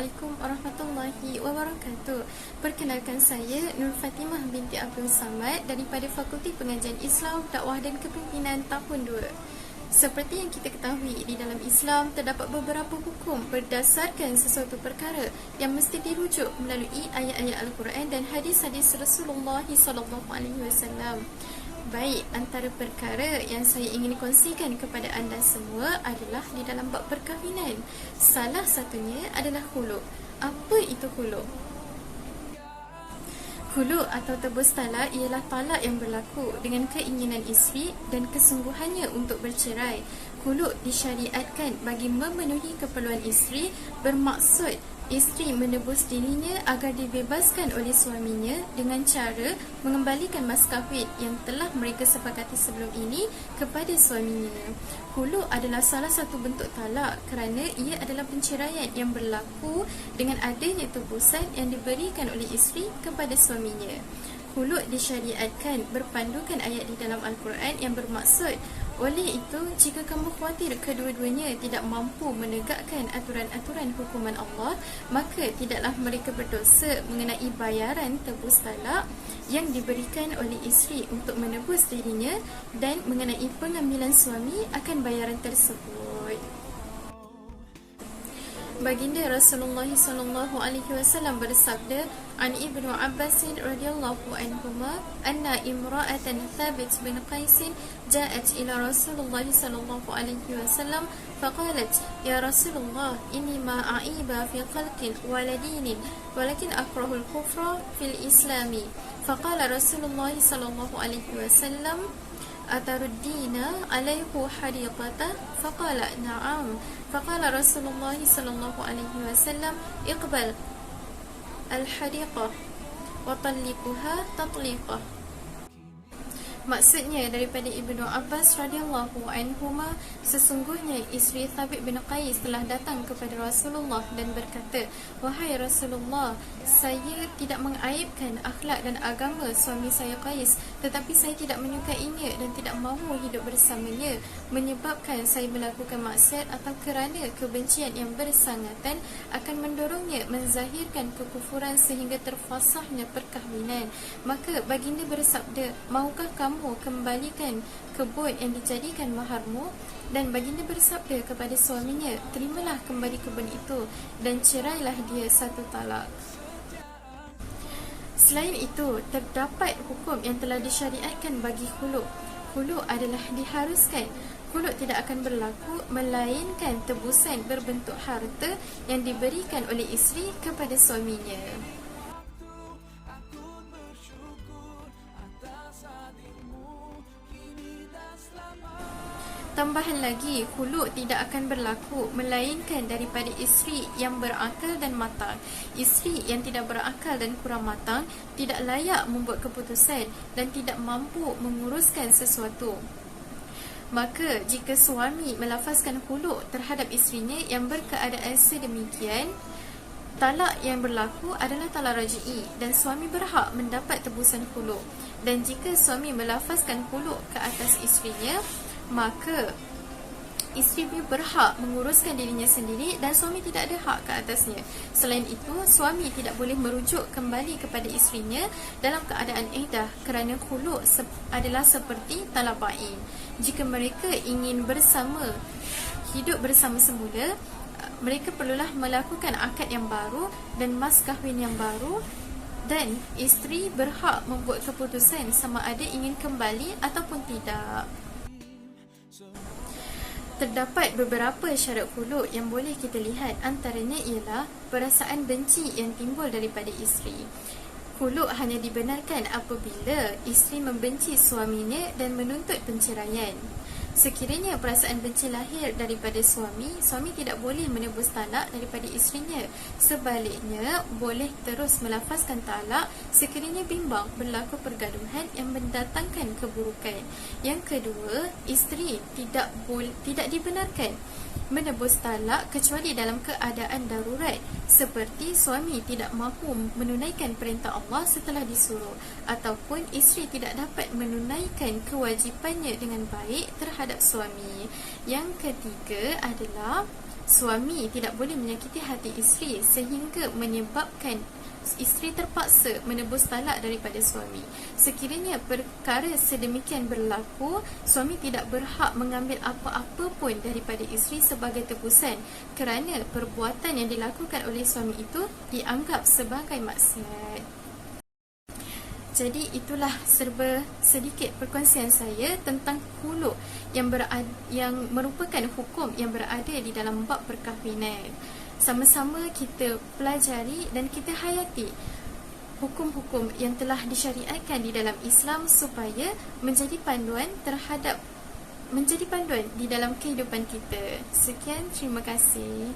Assalamualaikum warahmatullahi wabarakatuh. Perkenalkan saya Nur Fatimah binti Abdul Samad daripada Fakulti Pengajian Islam, Dakwah dan Kepimpinan tahun 2. Seperti yang kita ketahui, di dalam Islam terdapat beberapa hukum berdasarkan sesuatu perkara yang mesti dirujuk melalui ayat-ayat Al-Quran dan hadis-hadis Rasulullah SAW. Baik, antara perkara yang saya ingin kongsikan kepada anda semua adalah di dalam bab perkahwinan. Salah satunya adalah khuluk. Apa itu khuluk? Khuluk atau tebus talak ialah talak yang berlaku dengan keinginan isteri dan kesungguhannya untuk bercerai. Khuluk disyariatkan bagi memenuhi keperluan isteri, bermaksud isteri menebus dirinya agar dibebaskan oleh suaminya dengan cara mengembalikan mas kahwin yang telah mereka sepakati sebelum ini kepada suaminya. Khuluk adalah salah satu bentuk talak kerana ia adalah penceraian yang berlaku dengan adanya tebusan yang diberikan oleh isteri kepada suaminya. Khuluk disyariatkan berpandukan ayat di dalam Al-Quran yang bermaksud, oleh itu, jika kamu khawatir kedua-duanya tidak mampu menegakkan aturan-aturan hukuman Allah, maka tidaklah mereka berdosa mengenai bayaran tebus talak yang diberikan oleh isteri untuk menebus dirinya dan mengenai pengambilan suami akan bayaran tersebut. Baginda Rasulullah SAW bersabda, "An Ibnu Abbas radhiyallahu anhuma anna imra'atan Thabit bin Qais ja'at ila Rasulullah SAW faqalat, ya Rasulullah, inni ma a'iba fi khalqin waladinin walakin akrahu al-kufra fil islami." Faqala Rasulullah SAW, "Ataruddina alaihu hadiqata?" Faqala na'am. Faqala Rasulullah SAW, "Iqbal al-hadiqah wa talliquha tatliqah." Maksudnya daripada Ibnu Abbas radhiyallahu anhuma, sesungguhnya isteri Thabit bin Qais telah datang kepada Rasulullah dan berkata, "Wahai Rasulullah, saya tidak mengaibkan akhlak dan agama suami saya Qais, tetapi saya tidak menyukainya dan tidak mahu hidup bersamanya, menyebabkan saya melakukan maksiat atau kerana kebencian yang bersangatan akan mendorongnya menzahirkan kekufuran sehingga terfasahnya perkahwinan." Maka baginda bersabda, "Mahukah kamu kembalikan kebun yang dijadikan maharmu?" Dan baginda bersabda kepada suaminya, "Terimalah kembali kebun itu dan cerailah dia satu talak." Selain itu, terdapat hukum yang telah disyariatkan bagi khuluk. Khuluk adalah diharuskan. Khuluk tidak akan berlaku melainkan tebusan berbentuk harta yang diberikan oleh isteri kepada suaminya. Tambahan lagi, khuluk tidak akan berlaku melainkan daripada isteri yang berakal dan matang. Isteri yang tidak berakal dan kurang matang tidak layak membuat keputusan dan tidak mampu menguruskan sesuatu. Maka jika suami melafazkan khuluk terhadap isterinya yang berkeadaan sedemikian, talak yang berlaku adalah talak raj'i dan suami berhak mendapat tebusan khuluk. Dan jika suami melafazkan khuluk ke atas isterinya, maka isteri berhak menguruskan dirinya sendiri dan suami tidak ada hak ke atasnya. Selain itu, suami tidak boleh merujuk kembali kepada isterinya dalam keadaan iddah kerana khuluk adalah seperti talak bain. Jika mereka ingin hidup bersama semula, mereka perlulah melakukan akad yang baru dan mas kahwin yang baru, dan isteri berhak membuat keputusan sama ada ingin kembali ataupun tidak. Terdapat beberapa syarat khuluk yang boleh kita lihat, antaranya ialah perasaan benci yang timbul daripada isteri. Khuluk hanya dibenarkan apabila isteri membenci suaminya dan menuntut penceraian. Sekiranya perasaan benci lahir daripada suami tidak boleh menebus talak daripada isterinya. Sebaliknya, boleh terus melafazkan talak sekiranya bimbang berlaku pergaduhan yang mendatangkan keburukan. Yang kedua, isteri tidak dibenarkan menebus talak kecuali dalam keadaan darurat, seperti suami tidak mahu menunaikan perintah Allah setelah disuruh, ataupun isteri tidak dapat menunaikan kewajipannya dengan baik terhadap suami. Yang ketiga adalah Suami tidak boleh menyakiti hati isteri sehingga menyebabkan isteri terpaksa menebus talak daripada suami. Sekiranya perkara sedemikian berlaku, suami tidak berhak mengambil apa-apa pun daripada isteri sebagai tebusan kerana perbuatan yang dilakukan oleh suami itu dianggap sebagai maksiat. Jadi itulah serba sedikit perkongsian saya tentang khuluk yang merupakan hukum yang berada di dalam bab perkahwinan. Sama-sama kita pelajari dan kita hayati hukum-hukum yang telah disyariatkan di dalam Islam supaya menjadi panduan di dalam kehidupan kita. Sekian, terima kasih.